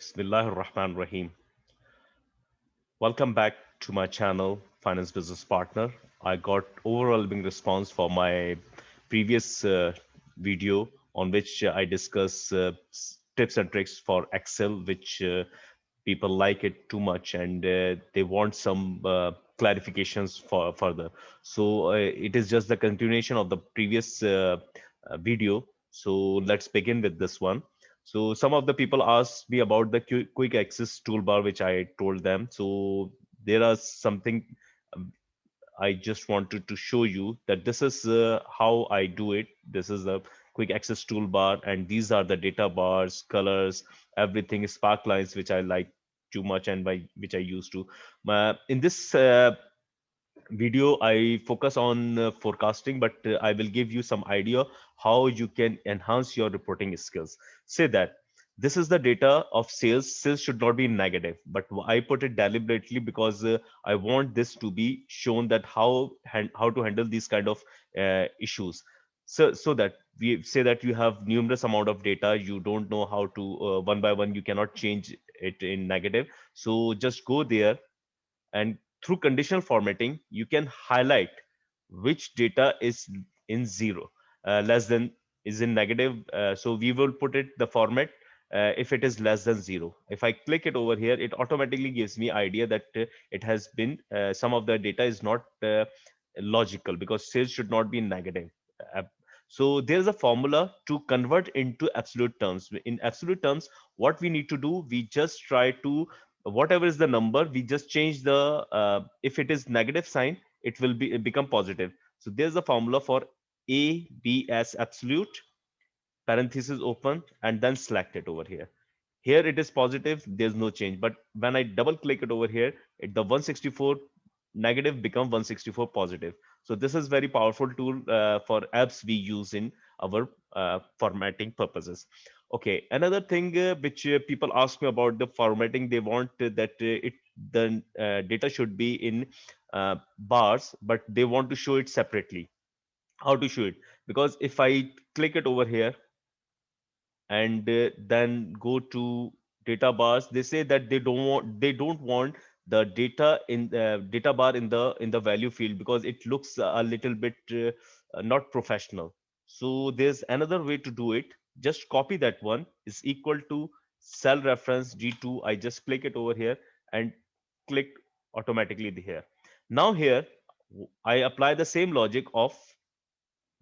Bismillahir Rahmanir Rahim. Welcome back to my channel, Finance Business Partner. I got overwhelming response for my previous video on which I discuss tips and tricks for Excel, which people like it too much and they want some clarifications for further. So it is just the continuation of the previous video. So let's begin with this one. So some of the people asked me about the quick access toolbar, which I told them. So there are something um, I just wanted to show you that this is how I do it. This is the quick access toolbar, and these are the data bars, colors, everything, spark lines, which I like too much and by which I used to. In this video, I focus on forecasting, but I will give you some idea how you can enhance your reporting skills. Say that this is the data of sales. Sales should not be negative, but I put it deliberately because I want this to be shown that how to handle these kind of issues. So that we say that you have numerous amount of data, you don't know how to one by one, you cannot change it in negative. So just go there, and through conditional formatting you can highlight which data is in zero, less than, is in negative. So we will put it the format if it is less than zero. If I click it over here, it automatically gives me idea that it has been some of the data is not logical, because sales should not be negative. Uh, so there's a formula to convert into absolute terms. In absolute terms, what we need to do, we just try to, whatever is the number, we just change the if it is negative sign, it will become positive. So there's a formula for a b as absolute, parenthesis open, and then select it over here. Here it is positive, there's no change, but when I double click it over here, the 164 negative become 164 positive. So this is very powerful tool for apps we use in our formatting purposes. Okay, another thing which people ask me about the formatting, they want that it the data should be in bars, but they want to show it separately. How to show it? Because if I click it over here and then go to data bars, they say that they don't want the data in the data bar in the value field, because it looks a little bit not professional. So there's another way to do it. Just copy that one, is equal to cell reference G2. I just click it over here and click automatically here. Now here I apply the same logic of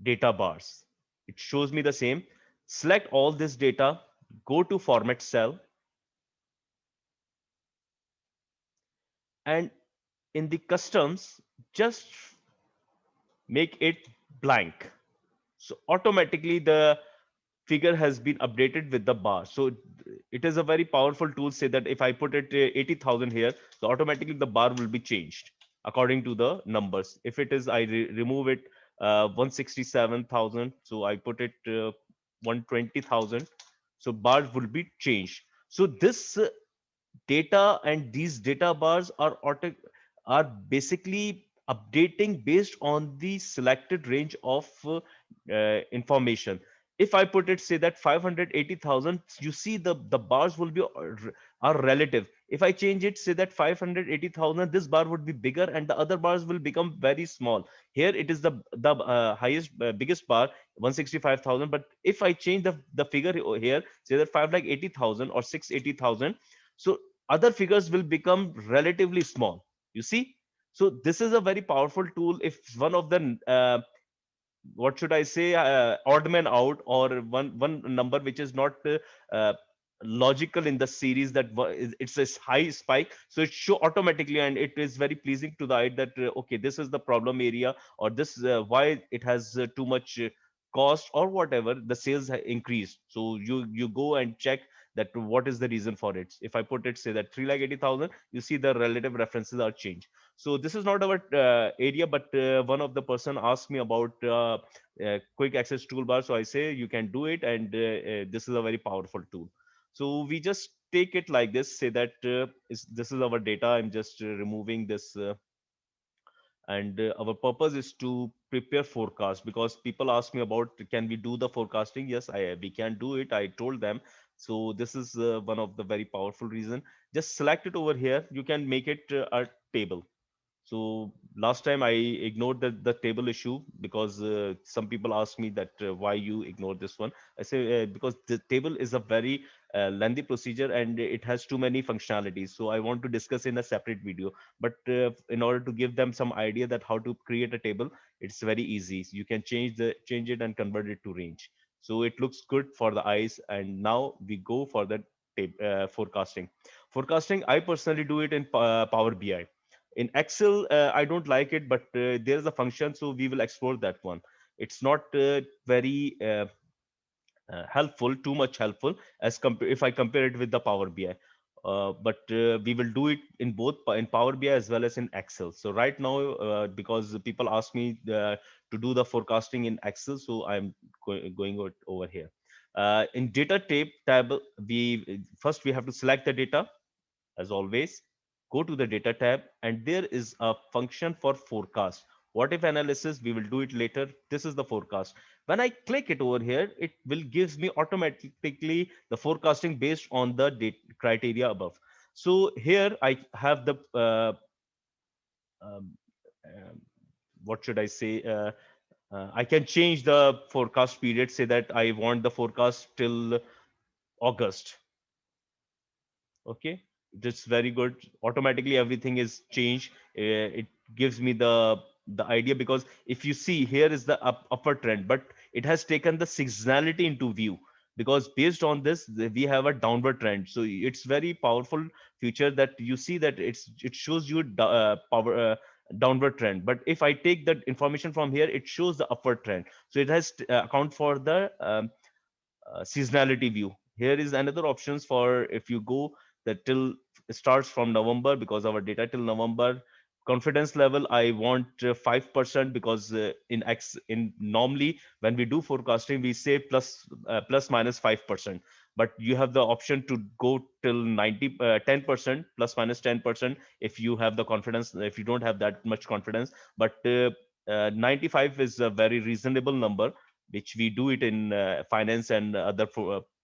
data bars. It shows me the same. Select all this data, go to format cell, and in the customs, just make it blank. So automatically the figure has been updated with the bar. So it is a very powerful tool. Say that if I put it 80,000 here, so automatically the bar will be changed according to the numbers. If it is, I remove it 167,000, so I put it 120,000, so bar will be changed. So this data and these data bars are basically updating based on the selected range of information. If I put it, say that 580,000, you see the bars will be are relative. If I change it, say that 580,000, this bar would be bigger and the other bars will become very small. Here it is the highest biggest bar, 165,000. But if I change the figure here, say that 580,000 or 680,000, so other figures will become relatively small, you see. So this is a very powerful tool. If one of the what should I say, odd man out, or one number which is not uh, logical in the series, that it's a high spike, so it show automatically, and it is very pleasing to the eye that okay, this is the problem area, or this why it has too much cost, or whatever, the sales increased. So you go and check that what is the reason for it. If I put it, say that 3,80,000, you see the relative references are changed. So this is not our area, but one of the person asked me about quick access toolbar. So I say you can do it, and this is a very powerful tool. So we just take it like this. Say that this is our data. I'm just removing this. And our purpose is to prepare forecast, because people ask me about, can we do the forecasting? Yes, we can do it. I told them. So this is one of the very powerful reason. Just select it over here. You can make it a table. So last time I ignored the table issue because some people ask me that why you ignore this one. I say because the table is a very lengthy procedure and it has too many functionalities. So I want to discuss in a separate video. But in order to give them some idea that how to create a table, it's very easy. You can change it and convert it to range. So it looks good for the eyes. And now we go for the forecasting. Forecasting, I personally do it in Power BI. In Excel, I don't like it, but there is a function, so we will explore that one. It's not very helpful, too much helpful as if I compare it with the Power BI. But we will do it in both in Power BI as well as in Excel. So right now, because people ask me to do the forecasting in Excel, so I'm going over here. In data tab, we first we have to select the data as always. Go to the data tab and there is a function for forecast. What if analysis? We will do it later. This is the forecast. When I click it over here, it will gives me automatically the forecasting based on the criteria above. So here I have the um, um, what should I say? I can change the forecast period. Say that I want the forecast till August. Okay, that's very good. Automatically everything is changed. It gives me the idea, because if you see here is the upper trend, but it has taken the seasonality into view, because based on this we have a downward trend. So it's very powerful feature that you see that it shows you power downward trend. But if I take that information from here, it shows the upward trend. So it has account for the seasonality view. Here is another options for if you go that till starts from November, because our data till November. Confidence level I want 5%, because in normally when we do forecasting we say plus minus 5%, but you have the option to go till 10% plus minus 10% if you have the confidence, if you don't have that much confidence. But 95 is a very reasonable number, which we do it in finance and other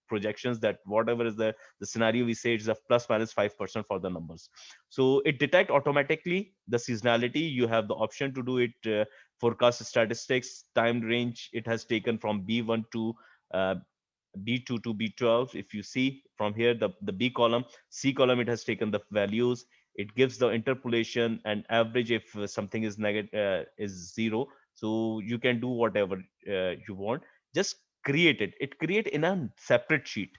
projections, that whatever is the scenario, we say it's a plus minus 5% for the numbers. So it detect automatically the seasonality. You have the option to do it forecast statistics time range. It has taken from B1 to uh, B2 to B12. If you see from here, the B column, C column, it has taken the values. It gives the interpolation and average if something is negative is zero. So you can do whatever you want. Just create it. It create in a separate sheet.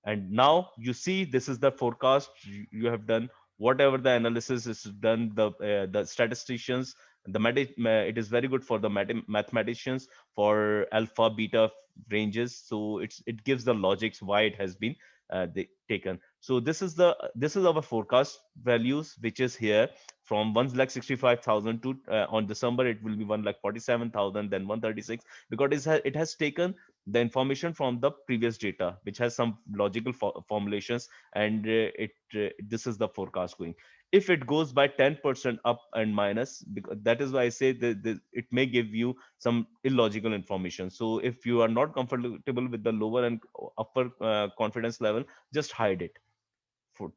And now you see this is the forecast you have done. Whatever the analysis is done, the statisticians, it is very good for the mathematicians for alpha beta ranges. So it gives the logics why it has been taken. So this is our forecast values, which is here from 1,65,000 to on December it will be 1,47,000, then 136, because it has taken the information from the previous data, which has some logical formulations, and this is the forecast going. If it goes by 10% up and minus, because that is why I say that it may give you some illogical information. So if you are not comfortable with the lower and upper confidence level, just hide it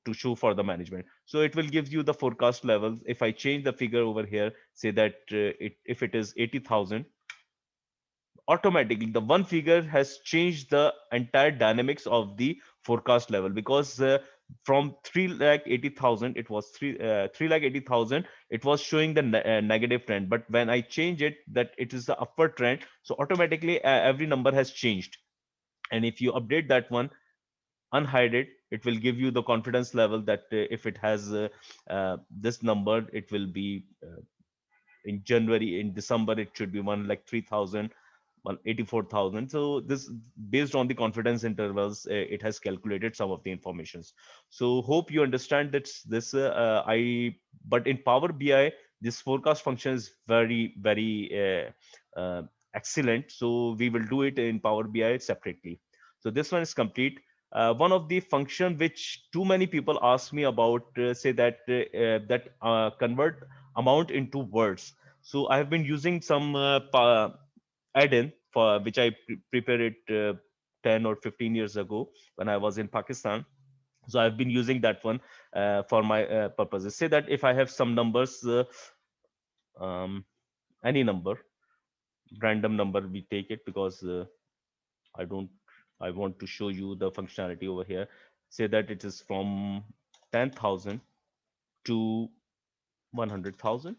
to show for the management. So it will give you the forecast levels. If I change the figure over here, say that if it is 80,000, automatically the one figure has changed the entire dynamics of the forecast level, because from 3,80,000 it was 3,80,000, it was showing the negative trend. But when I change it that it is the upward trend, so automatically every number has changed. And if you update that one, unhide it, it will give you the confidence level that if it has this number, it will be in January, in December it should be one like 3,000, well 84,000. So this based on the confidence intervals, it has calculated some of the informations. So hope you understand that this I but in Power BI this forecast function is very excellent. So we will do it in Power BI separately. So this one is complete. One of the function which too many people ask me about, say that convert amount into words. So I have been using some add-in for which I prepared it 10 or 15 years ago when I was in Pakistan. So I've been using that one for my purposes. Say that if I have some numbers, um, any number, random number, we take it because I don't, I want to show you the functionality over here. Say that it is from 10,000 to 100,000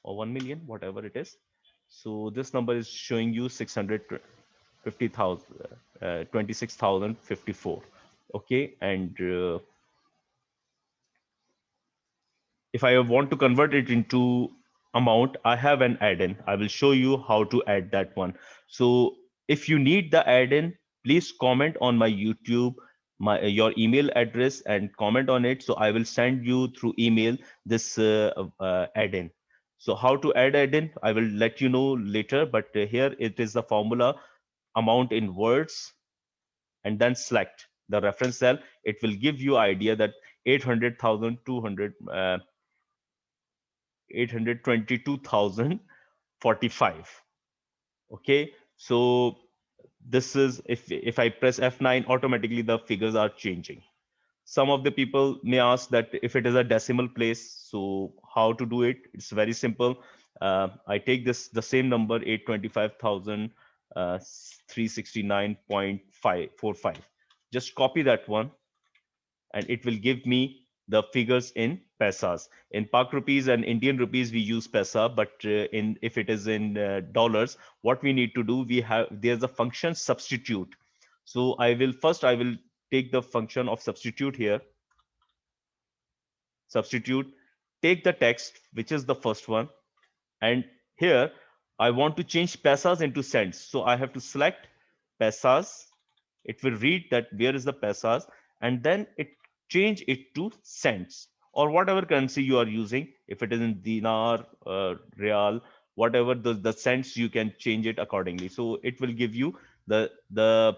or 1 million, whatever it is. So this number is showing you 650,000, 26,054. Okay. And if I want to convert it into amount, I have an add-in. I will show you how to add that one. So if you need the add-in, please comment on my YouTube, your email address and comment on it. So I will send you through email this add-in. So how to add add-in, I will let you know later, but here it is the formula amount in words and then select the reference cell. It will give you idea that 800,200 822,045. Okay, so this is, if I press F9, automatically the figures are changing. Some of the people may ask that if it is a decimal place, so how to do it? It's very simple. I take this, the same number, 825,369.545. Just copy that one and it will give me the figures in pesas. In Pak rupees and Indian rupees, we use pesa, but in if it is in dollars, what we need to do, we have, there's a function substitute. So I will take the function of substitute here. Substitute, take the text, which is the first one, and here I want to change pesas into cents. So I have to select pesas. It will read that where is the pesas, and then it change it to cents or whatever currency you are using. If it is in dinar, real, whatever the cents, you can change it accordingly. So it will give you the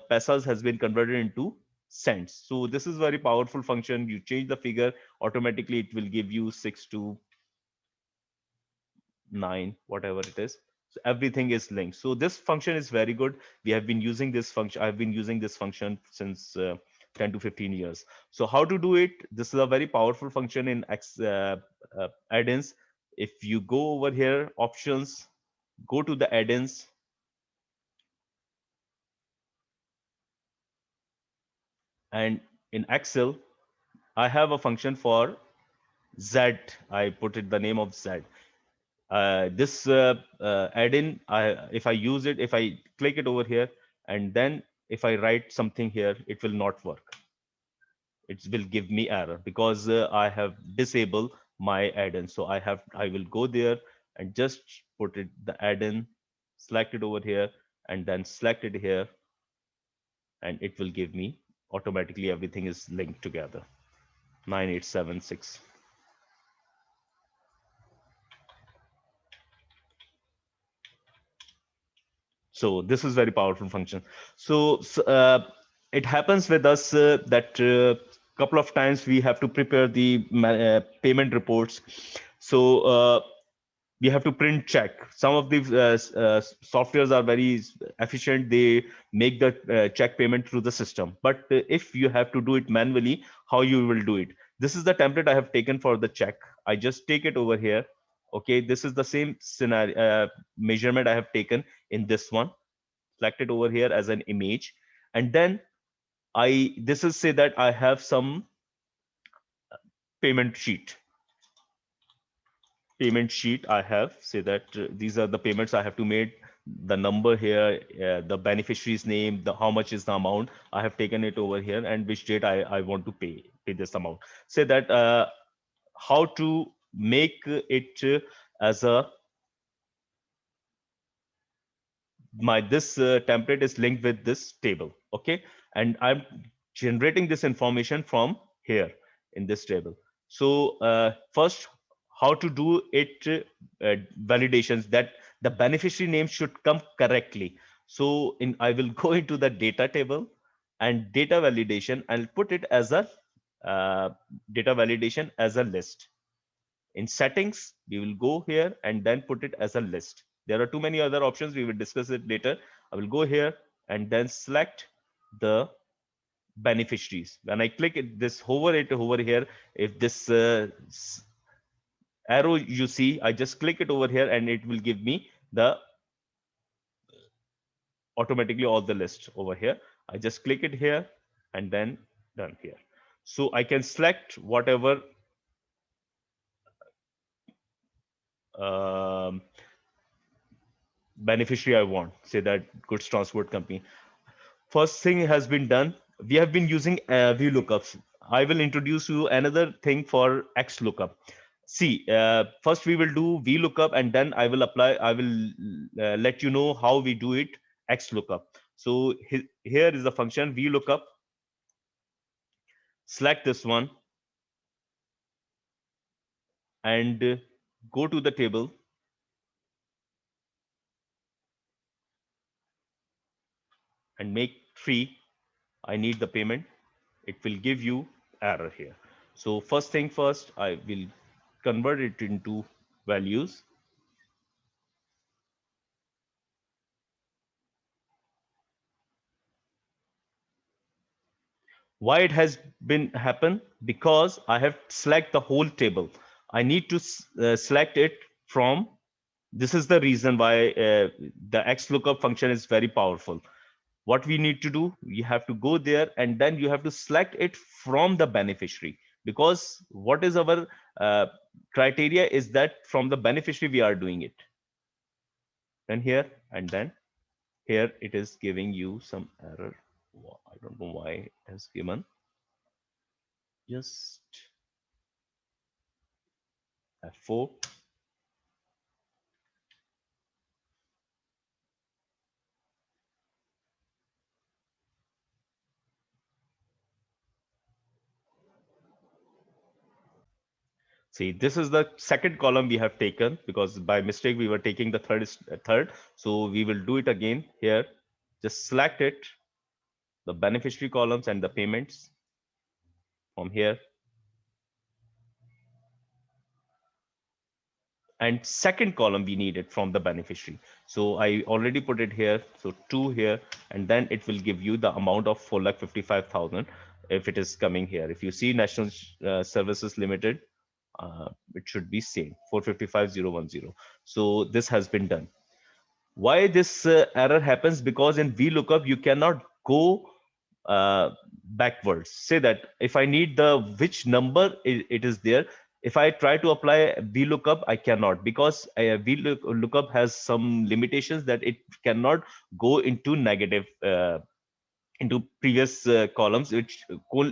pesas has been converted into cents. So this is very powerful function. You change the figure, automatically it will give you 629, whatever it is. So everything is linked. So this function is very good. We have been using this function. I've been using this function since 10 to 15 years. So how to do it? This is a very powerful function in add-ins. If you go over here, options, go to the add-ins, and in Excel, I have a function for Z. I put it the name of Z. This add-in, if I use it, if I click it over here, and then if I write something here, it will not work. It will give me error because I have disabled my add-in. So I will go there and just put it, the add-in, select it over here, and then select it here, and it will give me automatically everything is linked together. 9876. So this is very powerful function. So it happens with us that couple of times we have to prepare the payment reports. So we have to print check. Some of the softwares are very efficient. They make the check payment through the system. But if you have to do it manually, how you will do it? This is the template I have taken for the check. I just take it over here. Okay, this is the same scenario measurement I have taken in this one. Select it over here as an image, and then this is say that I have some payment sheet. I have, say that these are the payments I have to make, the number here, the beneficiary's name, the how much is the amount. I have taken it over here, and which date I want to pay this amount. Say that how to make it as a this template is linked with this table. Okay, and I'm generating this information from here in this table. So first, how to do it, validations that the beneficiary name should come correctly. So I will go into the data table and data validation. I'll put it as a data validation as a list. In settings, we will go here and then put it as a list. There are too many other options. We will discuss it later. I will go here and then select the beneficiaries. When I click it, this hover it over here, if this arrow you see, I just click it over here and it will give me the automatically all the list over here. I just click it here and then done here. So I can select whatever um, beneficiary I want, say that goods transport company. First thing has been done. We have been using VLOOKUPs. I will introduce you another thing for XLOOKUP. See, first we will do VLOOKUP and then I will let you know how we do it XLOOKUP. So here is the function VLOOKUP. Select this one and go to the table and make three. I need the payment. It will give you error here. So first thing first, I will convert it into values. Why it has been happen? Because I have select the whole table. I need to select it from. This is the reason why the XLOOKUP function is very powerful. What we need to do, you have to go there and then you have to select it from the beneficiary, because what is our criteria is that from the beneficiary we are doing it. Then here and then here it is giving you some error. I don't know why it has given. Just F4. See, this is the second column we have taken because by mistake we were taking the third. So we will do it again here. Just select it, the beneficiary columns and the payments from here. And second column we need it from the beneficiary. So I already put it here. So 2 here, and then it will give you the amount of 4,55,000 if it is coming here. If you see National Services Limited, it should be same 455,010. So this has been done. Why this error happens? Because in VLOOKUP you cannot go backwards. Say that if I need the which number it is there, if I try to apply VLOOKUP, I cannot, because VLOOKUP has some limitations that it cannot go into negative into previous columns, which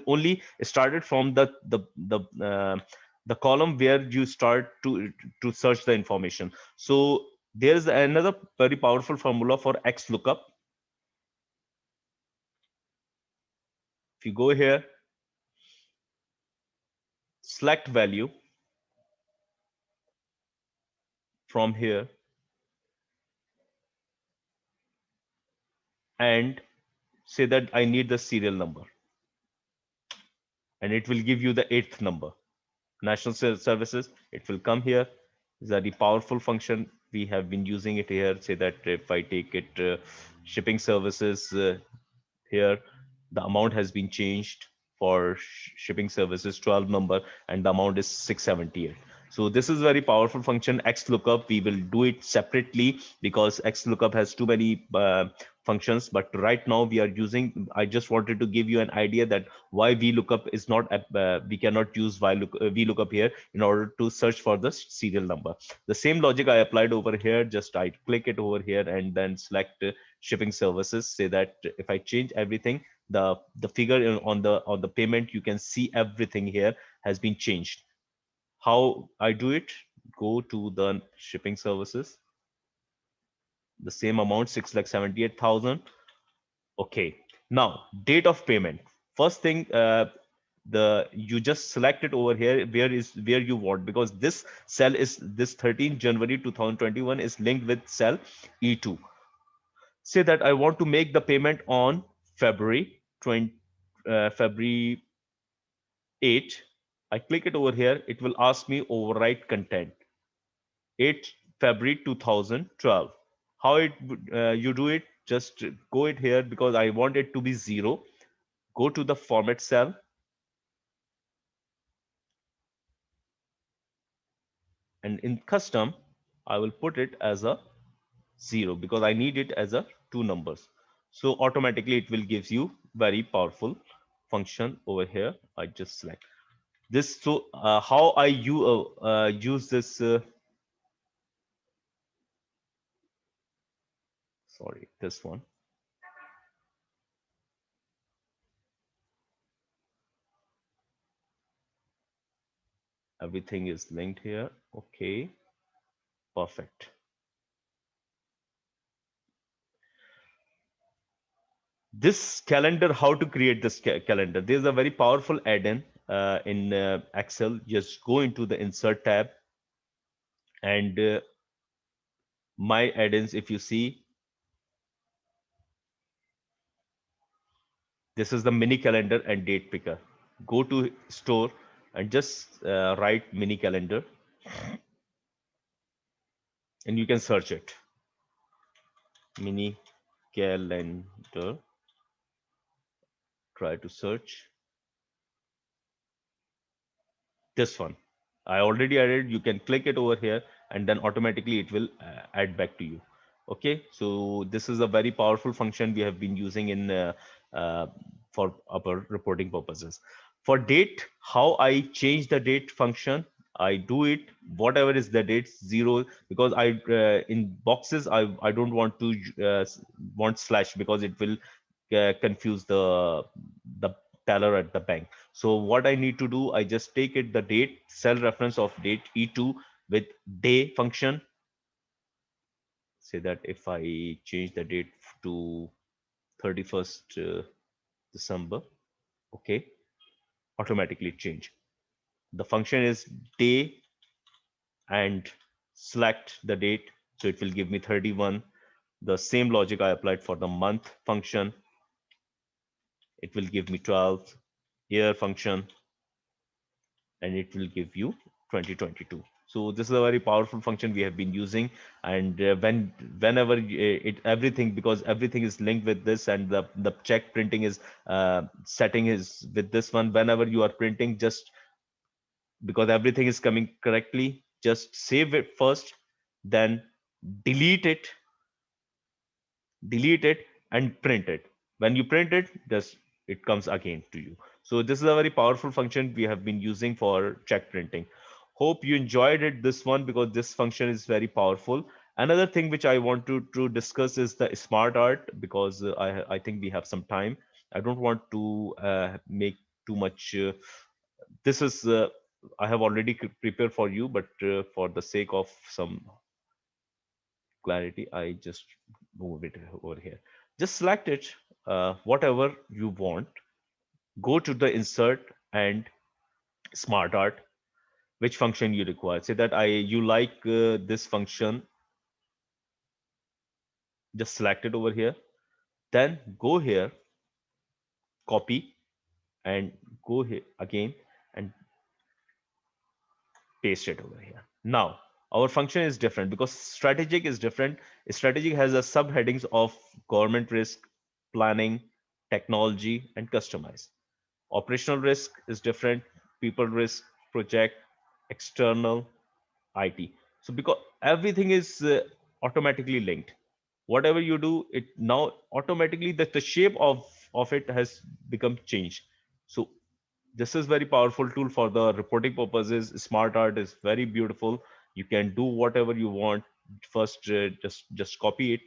only started from the column where you start to search the information. So there is another very powerful formula for XLOOKUP. If you go here, select value from here, and say that I need the serial number, and it will give you the eighth number. National Services, it will come here. Is a very powerful function. We have been using it here. Say that if I take it shipping services here, the amount has been changed for shipping services 12 number, and the amount is 678. So this is very powerful function XLOOKUP. We will do it separately because XLOOKUP has too many functions, but right now we are using, I just wanted to give you an idea that why VLOOKUP is not we cannot use VLOOKUP here in order to search for the serial number. The same logic I applied over here. Just I click it over here and then select shipping services. Say that if I change everything, the figure on the payment, you can see everything here has been changed. How I do it? Go to the shipping services, the same amount, 6,78,000. Okay, now date of payment. First thing, the you just select it over here where you want, because this cell is this 13 January 2021 is linked with cell E2. Say that I want to make the payment on February 20 February 8. I click it over here, it will ask me overwrite content. 8 February 2012. How you do it? just go it here because I want it to be 0. Go to the format cell, and in custom, I will put it as a 0 because I need it as a two numbers. So automatically it will gives you very powerful function over here. I just select this. So how use this, sorry, this one, everything is linked here. Okay, perfect. This calendar, how to create this calendar? There's a very powerful add-in in Excel. Just go into the insert tab, and my add-ins, if you see, this is the mini calendar and date picker. Go to store and just write mini calendar, and you can search it. Mini calendar. Try to search this one. I already added. You can click it over here, and then automatically it will add back to you. Okay, so this is a very powerful function we have been using in uh, for our reporting purposes. For date, how I change the date function, I do it whatever is the date 0, because I in boxes I don't want to want slash because it will confuse the teller at the bank. So what I need to do, I just take it the date cell reference of date E2 with day function. Say that if I change the date to 31st December, okay, automatically change. The function is day and select the date, so it will give me 31. The same logic I applied for the month function, it will give me 12. Year function, and it will give you 2022. So this is a very powerful function we have been using, and whenever it everything, because everything is linked with this, and the check printing is setting is with this one. Whenever you are printing, just because everything is coming correctly, just save it first, then delete it delete it and print it. When you print it, just it comes again to you. So this is a very powerful function we have been using for check printing. Hope you enjoyed it, this one, because this function is very powerful. Another thing which I want to discuss is the smart art, because I think we have some time. I don't want to make too much. This is I have already prepared for you, but for the sake of some clarity, I just move it over here. Just select it, whatever you want. Go to the insert and smart art, which function you require. Say that you like this function, just select it over here. Then go here, copy, and go here again and paste it over here. Now, our function is different because strategic is different. Strategic has a subheadings of government risk, planning, technology, and customize. Operational risk is different, people risk, project, external, IT. So because everything is automatically linked, whatever you do, it now automatically the shape of it has become changed. So this is very powerful tool for the reporting purposes. Smart art is very beautiful. You can do whatever you want. First, just copy it.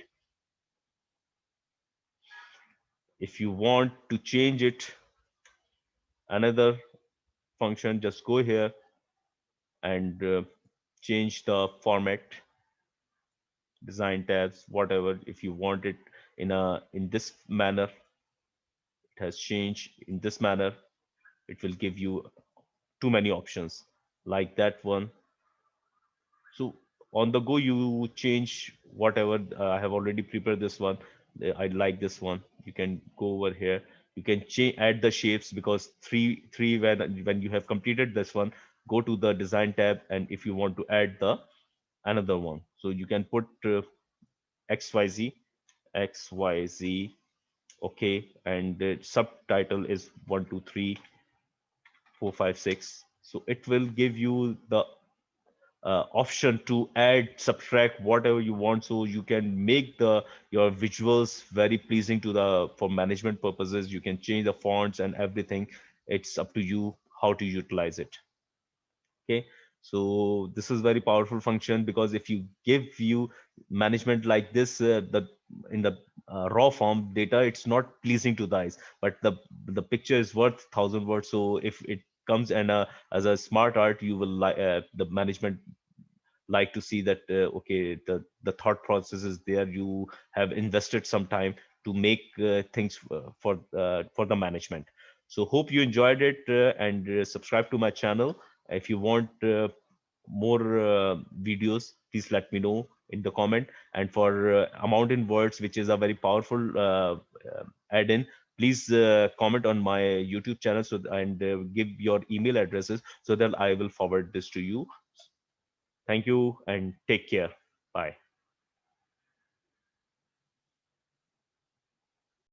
If you want to change it, another function, just go here and change the format, design tabs, whatever. If you want it in this manner, it has changed in this manner. It will give you too many options like that one. So on the go, you change whatever. I have already prepared this one. I like this one. You can go over here. You can change, add the shapes, because three when you have completed this one, go to the design tab, and if you want to add the another one, so you can put XYZ, XYZ. Okay, and the subtitle is 1 2 3 4 5 6. So it will give you the option to add, subtract, whatever you want, so you can make the your visuals very pleasing to the for management purposes. You can change the fonts and everything. It's up to you how to utilize it. Okay, so this is very powerful function, because if you give you management like this, the in the raw form data, it's not pleasing to the eyes, but the picture is worth 1,000 words. So if it comes and as a smart art, you will like the management like to see that okay, the thought process is there, you have invested some time to make things for the management. So hope you enjoyed it, and subscribe to my channel. If you want more videos, please let me know in the comment. And for amount in words, which is a very powerful add-in, please comment on my YouTube channel, so and give your email addresses so that I will forward this to you. Thank you and take care. Bye.